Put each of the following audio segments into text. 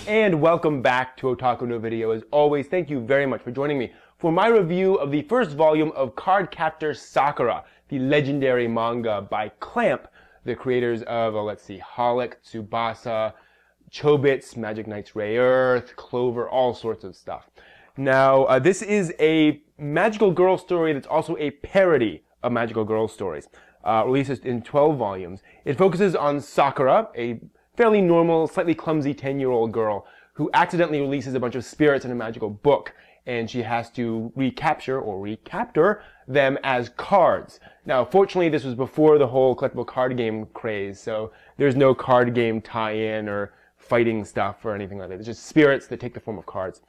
And welcome back to Otaku no Video. As always, thank you very much for joining me for my review of the first volume of Cardcaptor Sakura, the legendary manga by Clamp, the creators of, let's see, Holic, Tsubasa, Chobits, Magic Knights Ray Earth, Clover, all sorts of stuff. Now, this is a magical girl story that's also a parody of magical girl stories. Released in 12 volumes. It focuses on Sakura, a fairly normal, slightly clumsy 10-year-old girl who accidentally releases a bunch of spirits in a magical book, and she has to recapture or recapture them as cards. Now, fortunately, this was before the whole collectible card game craze, so there's no card game tie-in or fighting stuff or anything like that. It's just spirits that take the form of cards.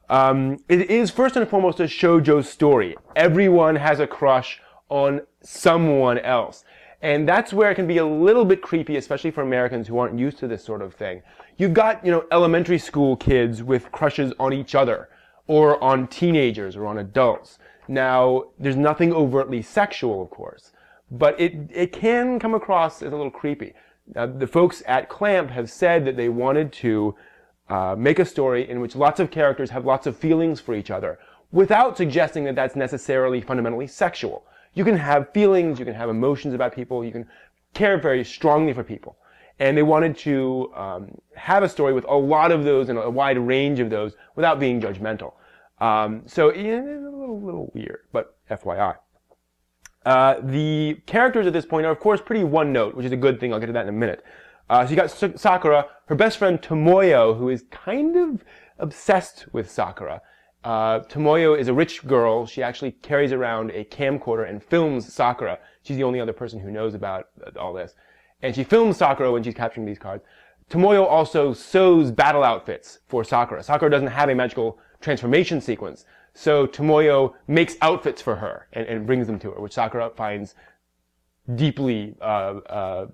It is first and foremost a shoujo story. Everyone has a crush on someone else. And that's where it can be a little bit creepy, especially for Americans who aren't used to this sort of thing. You've got, elementary school kids with crushes on each other, or on teenagers, or on adults. Now, there's nothing overtly sexual, of course, but it can come across as a little creepy. Now, the folks at Clamp have said that they wanted to make a story in which lots of characters have lots of feelings for each other, without suggesting that that's necessarily fundamentally sexual. You can have feelings, you can have emotions about people, you can care very strongly for people. And they wanted to have a story with a lot of those and a wide range of those without being judgmental. So it's a little weird, but FYI. The characters at this point are, of course, pretty one-note, which is a good thing. I'll get to that in a minute. So you got Sakura, her best friend Tomoyo, who is kind of obsessed with Sakura. Tomoyo is a rich girl. She actually carries around a camcorder and films Sakura. She's the only other person who knows about all this. And she films Sakura when she's capturing these cards. Tomoyo also sews battle outfits for Sakura. Sakura doesn't have a magical transformation sequence, so Tomoyo makes outfits for her and brings them to her, which Sakura finds deeply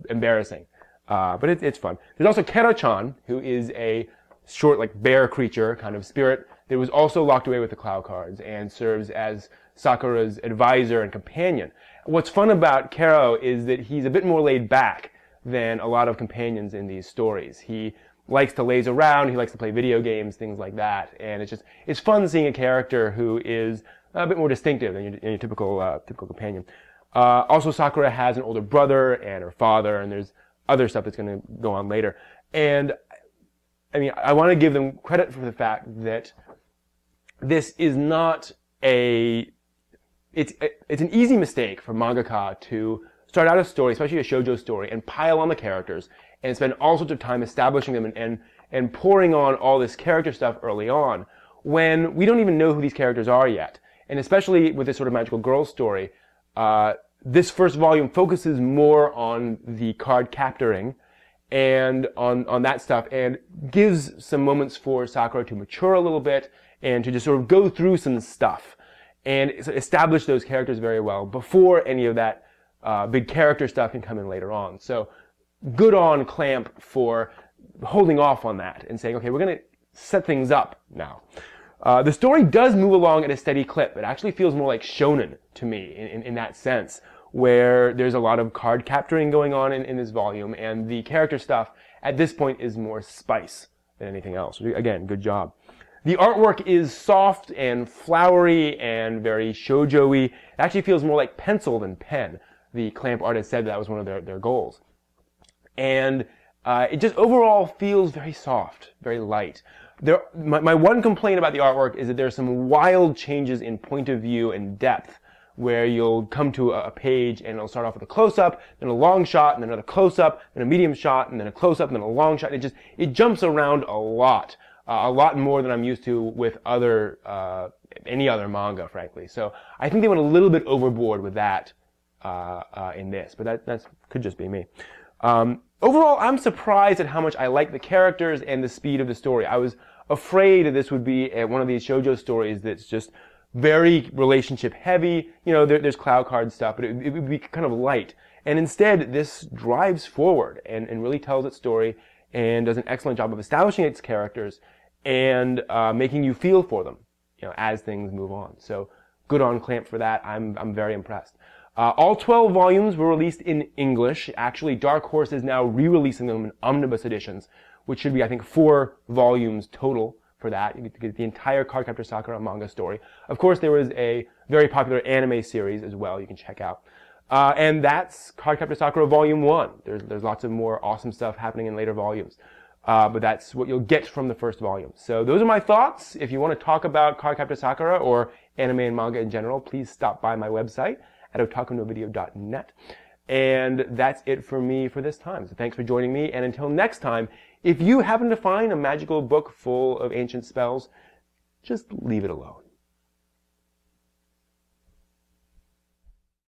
embarrassing. But it's fun. There's also Kero-chan, who is a short, bear creature kind of spirit that was also locked away with the Clow cards and serves as Sakura's advisor and companion. What's fun about Kero is that he's a bit more laid back than a lot of companions in these stories. He likes to laze around, he likes to play video games, things like that, and it's fun seeing a character who is a bit more distinctive than your typical companion. Also, Sakura has an older brother and her father, and there's other stuff that's going to go on later. And I mean, I want to give them credit for the fact that this is not it's an easy mistake for mangaka to start out a story, especially a shoujo story, and pile on the characters and spend all sorts of time establishing them and pouring on all this character stuff early on when we don't even know who these characters are yet. And especially with this sort of magical girl story, this first volume focuses more on the card capturing and on that stuff, and gives some moments for Sakura to mature a little bit and to just sort of go through some stuff and establish those characters very well before any of that big character stuff can come in later on. So good on Clamp for holding off on that and saying, okay, we're going to set things up now. The story does move along at a steady clip. It actually feels more like shonen to me in that sense, where there's a lot of card capturing going on in this volume, and the character stuff at this point is more spice than anything else. Again, good job. The artwork is soft and flowery and very shoujo-y. It actually feels more like pencil than pen. The Clamp artist said that was one of their goals. And it just overall feels very soft, very light. My one complaint about the artwork is that there's some wild changes in point of view and depth, where you'll come to a page and it'll start off with a close-up, then a long shot, and then another close-up, then a medium shot, and then a close-up, and then a long shot. It jumps around a lot more than I'm used to with any other manga, frankly. So I think they went a little bit overboard with that in this, but that could just be me. Overall, I'm surprised at how much I like the characters and the speed of the story. I was afraid that this would be one of these shoujo stories that's just very relationship heavy. There's cloud card stuff, but it would be kind of light. And instead, this drives forward and really tells its story and does an excellent job of establishing its characters and making you feel for them, as things move on. So good on Clamp for that. I'm very impressed. All 12 volumes were released in English. Actually, Dark Horse is now re-releasing them in omnibus editions, which should be, I think, 4 volumes total for that. You get the entire Cardcaptor Sakura manga story. Of course, there was a very popular anime series as well you can check out. And that's Cardcaptor Sakura Volume 1. There's lots of more awesome stuff happening in later volumes. But that's what you'll get from the first volume. So those are my thoughts. If you want to talk about Cardcaptor Sakura or anime and manga in general, please stop by my website at otakunovideo.net. And that's it for me for this time. So thanks for joining me. And until next time, if you happen to find a magical book full of ancient spells, just leave it alone.